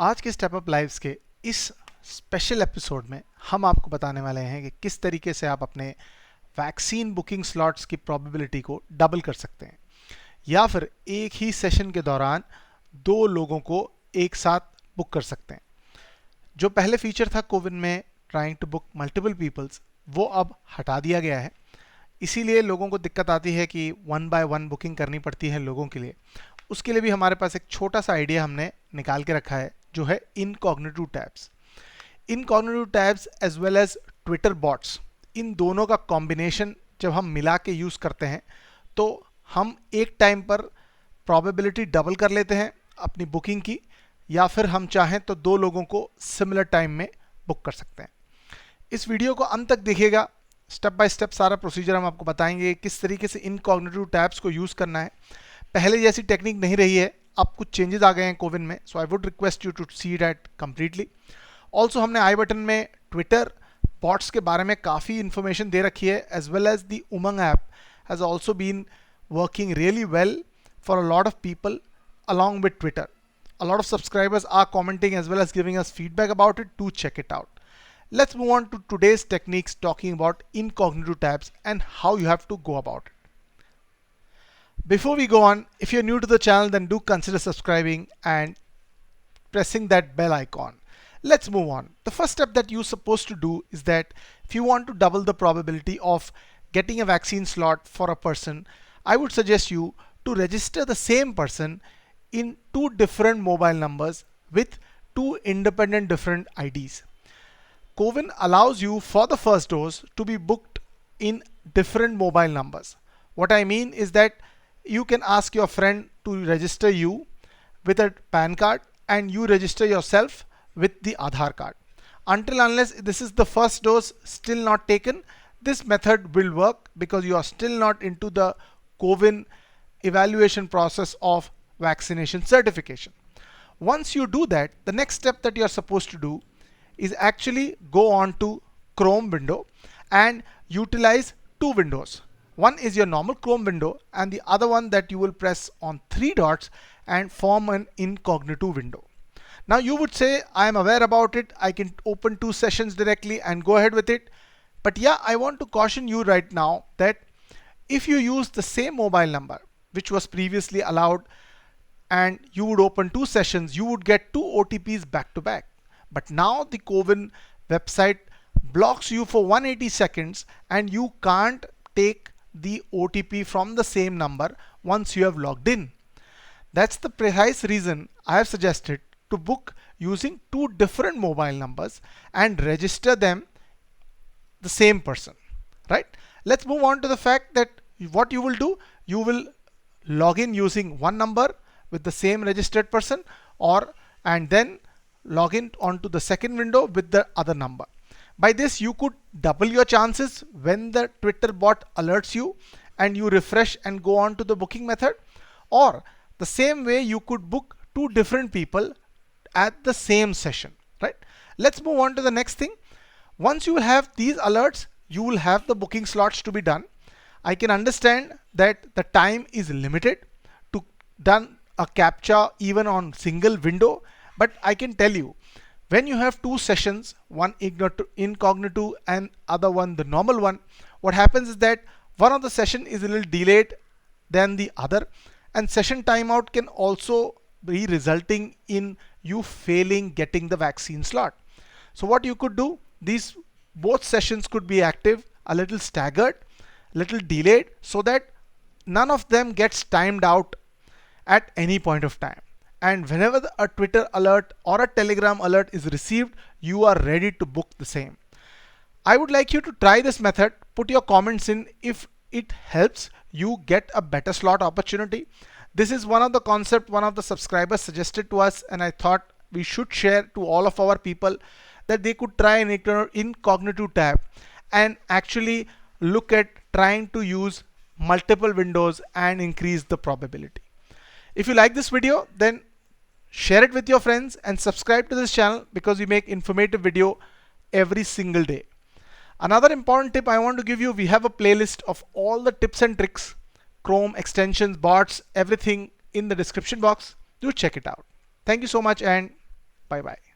आज के step up lives के इस स्पेशल एपिसोड में हम आपको बताने वाले हैं कि किस तरीके से आप अपने वैक्सीन बुकिंग स्लॉट्स की प्रोबेबिलिटी को डबल कर सकते हैं या फिर एक ही सेशन के दौरान दो लोगों को एक साथ बुक कर सकते हैं। जो पहले फीचर था कोविन में trying to book multiple peoples, वो अब हटा दिया गया है। इसीलिए लोगों को दिक्कत आती है कि वन बाय वन बुकिंग करनी पड़ती है लोगों के लिए। उसके लिए भी हमारे पास एक छोटा सा आइडिया हमने निकाल के रखा है, जो है incognitive tabs. Incognitive tabs as well as Twitter bots, इन दोनों का कॉम्बिनेशन जब हम मिला के यूज़ करते हैं तो हम एक टाइम पर प्रोबेबिलिटी डबल कर लेते हैं अपनी बुकिंग की, या फिर हम चाहें तो दो लोगों को सिमिलर टाइम में बुक कर सकते हैं। इस वीडियो को अंत तक देखिएगा, स्टेप बाय स्टेप सारा प्रोसीजर हम आपको बताएंगे किस तरीके से इनकॉग्निटिव टैब्स को यूज़ करना है। पहले जैसी टेक्निक नहीं रही है, अब कुछ चेंजेस आ गए हैं कोविन में, so I would request you to see that completely. Also हमने आई बटन में ट्विटर बॉट्स के बारे में काफ़ी इंफॉर्मेशन दे रखी है, as well as the Umang app has also been working really well for a lot of people along with Twitter. A lot of subscribers are commenting as well as giving us feedback about it. Do check it out. Let's move on to today's techniques, talking about incognito tabs and how you have to go about it. Before we go on, if you're new to the channel, then do consider subscribing and pressing that bell icon. Let's move on. The first step that you're supposed to do is that if you want to double the probability of getting a vaccine slot for a person, I would suggest you to register the same person in two different mobile numbers with two independent different IDs. Covin allows you for the first dose to be booked in different mobile numbers. What I mean is that you can ask your friend to register you with a PAN card and you register yourself with the Aadhaar card. Until unless this is the first dose still not taken, this method will work because you are still not into the Covin evaluation process of vaccination certification. Once you do that, the next step that you are supposed to do is actually go on to Chrome window and utilize two windows. One is your normal Chrome window and the other one that you will press on three dots and form an incognito window. Now you would say, I am aware about it, I can open two sessions directly and go ahead with it. But yeah, I want to caution you right now that if you use the same mobile number which was previously allowed and you would open two sessions, you would get two OTPs back to back. But now the Covin website blocks you for 180 seconds and you can't take the OTP from the same number once you have logged in. That's the precise reason I have suggested to book using two different mobile numbers and register them the same person, right? Let's move on to the fact that what you will do, you will log in using one number with the same registered person, and then log in onto the second window with the other number. By this, you could double your chances when the Twitter bot alerts you and you refresh and go on to the booking method, or the same way you could book two different people at the same session, right? Let's move on to the next thing. Once you will have these alerts, you will have the booking slots to be done. I can understand that the time is limited to done a captcha even on single window, but I can tell you, when you have two sessions, one incognito and other one the normal one, what happens is that one of the session is a little delayed than the other, and session timeout can also be resulting in you failing getting the vaccine slot. So what you could do, these both sessions could be active, a little staggered, little delayed, so that none of them gets timed out at any point of time. And whenever a Twitter alert or a Telegram alert is received, you are ready to book the same. I would like you to try this method. Put your comments in if it helps you get a better slot opportunity. This is one of the concepts one of the subscribers suggested to us, and I thought we should share to all of our people that they could try an incognito tab and actually look at trying to use multiple windows and increase the probability. If you like this video, then share it with your friends and subscribe to this channel because we make informative video every single day. Another important tip I want to give you, we have a playlist of all the tips and tricks, Chrome extensions, bots, everything in the description box. Do check it out. Thank you so much and bye bye.